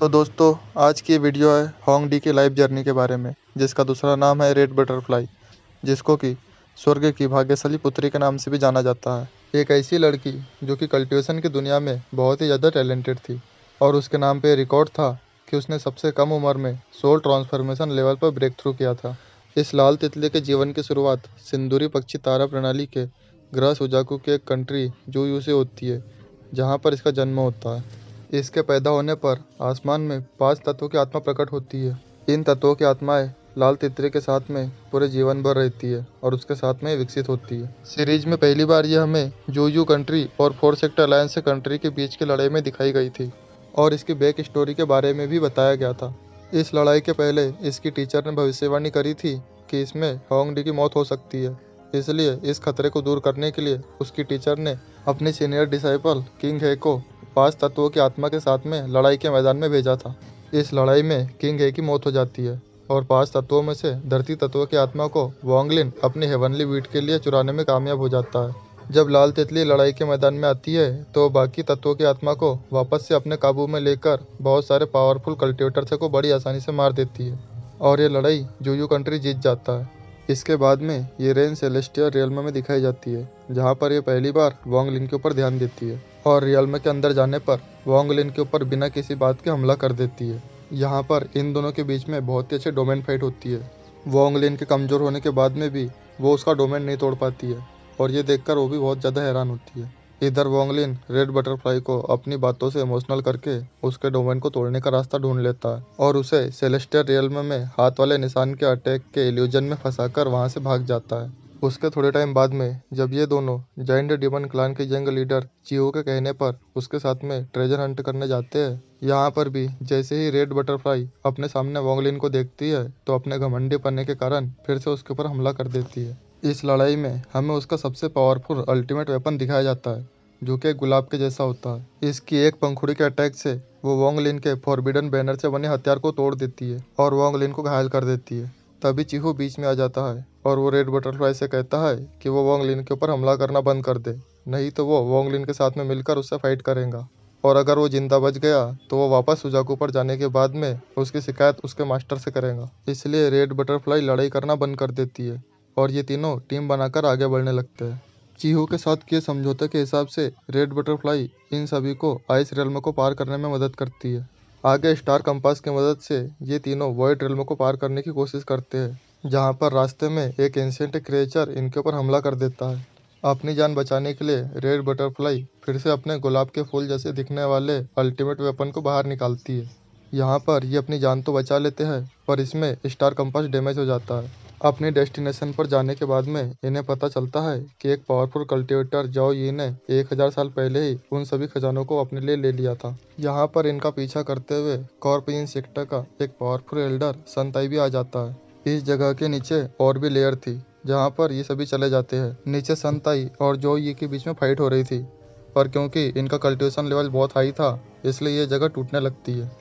तो दोस्तों, आज की वीडियो है होंग डी की लाइफ जर्नी के बारे में, जिसका दूसरा नाम है रेड बटरफ्लाई, जिसको कि स्वर्ग की भाग्यशाली पुत्री के नाम से भी जाना जाता है। एक ऐसी लड़की जो कि कल्टीवेशन की दुनिया में बहुत ही ज़्यादा टैलेंटेड थी और उसके नाम पे रिकॉर्ड था कि उसने सबसे कम उम्र में सोल ट्रांसफॉर्मेशन लेवल पर ब्रेक थ्रू किया था। इस लाल तितली के जीवन की शुरुआत सिंदूरी पक्षी तारा प्रणाली के ग्रह सुजाकू के एक कंट्री जूयू से होती है, जहाँ पर इसका जन्म होता है। इसके पैदा होने पर आसमान में 5 तत्वों की आत्मा प्रकट होती है। इन तत्वों की आत्माएं लाल तितली के साथ में पूरे जीवन भर रहती है और उसके साथ में विकसित होती है। सीरीज में पहली बार यह हमें जूयू कंट्री और 4 सेक्टर अलायंस कंट्री के बीच की लड़ाई में दिखाई गई थी और इसकी बैक स्टोरी के बारे में भी बताया गया था। इस लड़ाई के पहले इसकी टीचर ने भविष्यवाणी करी थी कि इसमें होंग डी की मौत हो सकती है, इसलिए इस खतरे को दूर करने के लिए उसकी टीचर ने अपनी सीनियर डिसाइपल किंग हे को 5 तत्वों की आत्मा के साथ में लड़ाई के मैदान में भेजा था। इस लड़ाई में किंग हे की मौत हो जाती है और 5 तत्वों में से धरती तत्व की आत्मा को वोंगलिन अपनी हेवनली बीट के लिए चुराने में कामयाब हो जाता है। जब लाल तितली लड़ाई के मैदान में आती है तो बाकी तत्वों की आत्मा को वापस से अपने काबू में लेकर बहुत सारे पावरफुल कल्टिवेटर्स को बड़ी आसानी से मार देती है और ये लड़ाई जूयू कंट्री जीत जाता है। इसके बाद में ये रेन सेलेस्टियल रियल्म में दिखाई जाती है, जहाँ पर ये पहली बार वोंगलिन के ऊपर ध्यान देती है और रियल्म के अंदर जाने पर वोंगलिन के ऊपर बिना किसी बात के हमला कर देती है। यहाँ पर इन दोनों के बीच में बहुत ही अच्छी डोमेन फाइट होती है। वोंगलिन के कमज़ोर होने के बाद में भी वो उसका डोमेन नहीं तोड़ पाती है और ये देखकर वो भी बहुत ज़्यादा हैरान होती है। इधर वोंगलिन रेड बटरफ्लाई को अपनी बातों से इमोशनल करके उसके डोमेन को तोड़ने का रास्ता ढूंढ लेता है और उसे सेलेस्टियल रियल्म में हाथ वाले निशान के अटैक के इल्यूजन में फंसाकर वहां से भाग जाता है। उसके थोड़े टाइम बाद में जब ये दोनों जायंट डिमन क्लान के यंग लीडर चीहू के कहने पर उसके साथ में ट्रेजर हंट करने जाते हैं, यहाँ पर भी जैसे ही रेड बटरफ्लाई अपने सामने वोंगलिन को देखती है तो अपने घमंडी पन्ने के कारण फिर से उसके ऊपर हमला कर देती है। इस लड़ाई में हमें उसका सबसे पावरफुल अल्टीमेट वेपन दिखाया जाता है, जो कि एक गुलाब के जैसा होता है। इसकी एक पंखुड़ी के अटैक से वो वोंगलिन के फॉरबिडन बैनर से बने हथियार को तोड़ देती है और वोंगलिन को घायल कर देती है। तभी चीहू बीच में आ जाता है और वो रेड बटरफ्लाई से कहता है कि वो वोंगलिन के ऊपर हमला करना बंद कर दे, नहीं तो वो वोंगलिन के साथ में मिलकर उससे फाइट करेगा और अगर वो जिंदा बच गया तो वो वापस सुजाकू पर जाने के बाद में उसकी शिकायत उसके मास्टर से करेगा। इसलिए रेड बटरफ्लाई लड़ाई करना बंद कर देती है और ये तीनों टीम बनाकर आगे बढ़ने लगते हैं। चीहू के साथ किए समझौते के हिसाब से रेड बटरफ्लाई इन सभी को आइस रेल्म को पार करने में मदद करती है। आगे स्टार कंपास की मदद से ये तीनों वॉइड रेल्म को पार करने की कोशिश करते हैं, जहाँ पर रास्ते में एक एंशिएंट क्रिएचर इनके ऊपर हमला कर देता है। अपनी जान बचाने के लिए रेड बटरफ्लाई फिर से अपने गुलाब के फूल जैसे दिखने वाले अल्टीमेट वेपन को बाहर निकालती है। यहाँ पर ये अपनी जान तो बचा लेते हैं, पर इसमें स्टार कंपास डैमेज हो जाता है। अपने डेस्टिनेशन पर जाने के बाद में इन्हें पता चलता है कि एक पावरफुल कल्टिवेटर जाओ यी ने 1000 साल पहले ही उन सभी खजानों को अपने लिए ले लिया था। यहाँ पर इनका पीछा करते हुए कॉर्पिन सेक्टर का एक पावरफुल एल्डर संताई भी आ जाता है। इस जगह के नीचे और भी लेयर थी, जहाँ पर ये सभी चले जाते हैं। नीचे संताई और जो ये के बीच में फाइट हो रही थी, पर क्योंकि इनका कल्टिवेशन लेवल बहुत हाई था इसलिए ये जगह टूटने लगती है।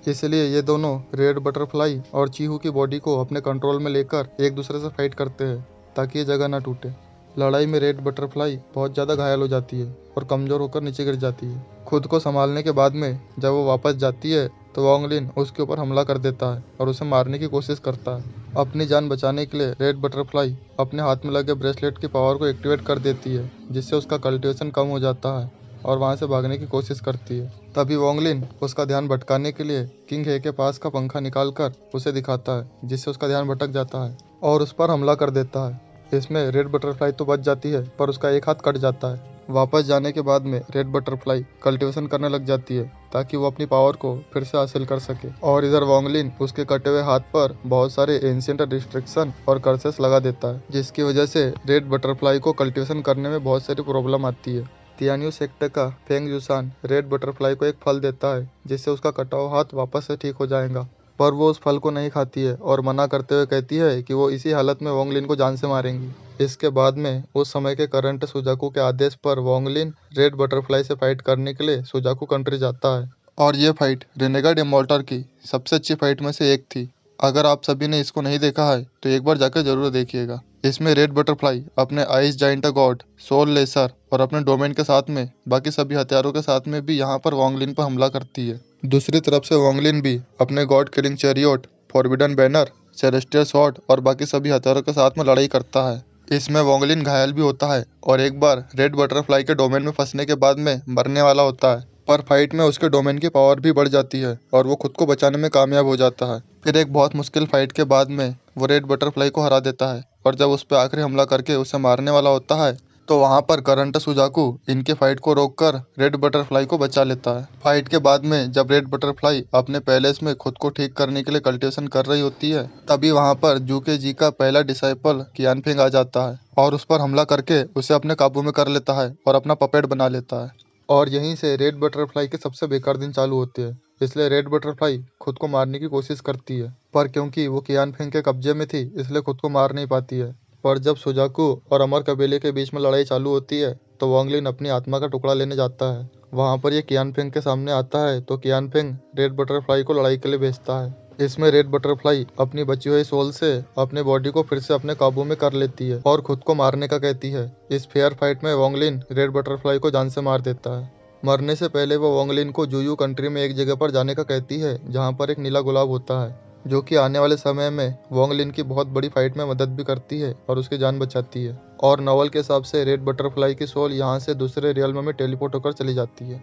इसलिए ये दोनों रेड बटरफ्लाई और चीहू की बॉडी को अपने कंट्रोल में लेकर एक दूसरे से फाइट करते हैं ताकि ये जगह ना टूटे। लड़ाई में रेड बटरफ्लाई बहुत ज़्यादा घायल हो जाती है और कमज़ोर होकर नीचे गिर जाती है। खुद को संभालने के बाद में जब वो वापस जाती है तो वोंगलिन उसके ऊपर हमला कर देता है और उसे मारने की कोशिश करता है। अपनी जान बचाने के लिए रेड बटरफ्लाई अपने हाथ में लगे ब्रेसलेट की पावर को एक्टिवेट कर देती है, जिससे उसका कल्टिवेशन कम हो जाता है और वहाँ से भागने की कोशिश करती है। तभी वोंगलिन उसका ध्यान भटकाने के लिए किंग हे के पास का पंखा निकालकर उसे दिखाता है, जिससे उसका ध्यान भटक जाता है और उस पर हमला कर देता है। इसमें रेड बटरफ्लाई तो बच जाती है, पर उसका एक हाथ कट जाता है। वापस जाने के बाद में रेड बटरफ्लाई कल्टिवेशन करने लग जाती है ताकि वो अपनी पावर को फिर से हासिल कर सके और इधर वोंगलिन उसके कटे हुए हाथ पर बहुत सारे एंशिएंट रिस्ट्रिक्शन और कर्सेस लगा देता है, जिसकी वजह से रेड बटरफ्लाई को कल्टिवेशन करने में बहुत सारी प्रॉब्लम आती है। तियान्यू सेक्टर का फेंग यूसान रेड बटरफ्लाई को एक फल देता है, जिससे उसका कटा हुआ हाथ वापस से ठीक हो जाएगा, पर वो उस फल को नहीं खाती है और मना करते हुए कहती है कि वो इसी हालत में वोंगलिन को जान से मारेंगी। इसके बाद में उस समय के करंट सुजाकू के आदेश पर वोंगलिन रेड बटरफ्लाई से फाइट करने के लिए सुजाकू कंट्री जाता है और ये फाइट रेनेगाड इमॉर्टल की सबसे अच्छी फाइट में से एक थी। अगर आप सभी ने इसको नहीं देखा है तो एक बार जाकर जरूर देखिएगा। इसमें रेड बटरफ्लाई अपने ice giant god, soul laser और अपने डोमेन के साथ में बाकी सभी हथियारों के साथ में भी यहाँ पर वोंगलिन पर हमला करती है। दूसरी तरफ से वोंगलिन भी अपने God killing chariot, forbidden banner, celestial sword और बाकी सभी हथियारों के साथ में लड़ाई करता है। इसमें वोंगलिन घायल भी होता है और एक बार रेड बटरफ्लाई के डोमेन में फंसने के बाद में मरने वाला होता है, पर फाइट में उसके डोमेन की पावर भी बढ़ जाती है और वो खुद को बचाने में कामयाब हो जाता है। फिर एक बहुत मुश्किल फाइट के बाद में वो रेड बटरफ्लाई को हरा देता है और जब उस पर आखिरी हमला करके उसे मारने वाला होता है तो वहाँ पर करंट सुजाकू इनके फाइट को रोककर रेड बटरफ्लाई को बचा लेता है। फाइट के बाद में जब रेड बटरफ्लाई अपने पैलेस में खुद को ठीक करने के लिए कल्टीवेशन कर रही होती है, तभी वहाँ पर जूके जी का पहला डिसाइपल कियानफेंग आ जाता है और उस पर हमला करके उसे अपने काबू में कर लेता है और अपना पपेट बना लेता है। और यहीं से रेड बटरफ्लाई के सबसे बेकार दिन चालू होते हैं। इसलिए रेड बटरफ्लाई खुद को मारने की कोशिश करती है, पर क्योंकि वो कियानफेंग के कब्जे में थी इसलिए खुद को मार नहीं पाती है। पर जब सुजाकू और अमर कबीले के बीच में लड़ाई चालू होती है तो वोंगलिन अपनी आत्मा का टुकड़ा लेने जाता है। वहाँ पर ये कियानफेंग के सामने आता है तो कियानफेंग रेड बटरफ्लाई को लड़ाई के लिए भेजता है। इसमें रेड बटरफ्लाई अपनी बची हुई सोल से अपने बॉडी को फिर से अपने काबू में कर लेती है और खुद को मारने का कहती है। इस फेयर फाइट में वोंगलिन रेड बटरफ्लाई को जान से मार देता है। मरने से पहले वो वोंगलिन को जुयू कंट्री में एक जगह पर जाने का कहती है जहाँ पर एक नीला गुलाब होता है, जो कि आने वाले समय में वोंगलिन की बहुत बड़ी फाइट में मदद भी करती है और उसकी जान बचाती है। और नॉवल के हिसाब से रेड बटरफ्लाई की सोल यहाँ से दूसरे रियल्म में टेलीपोर्ट होकर चली जाती है।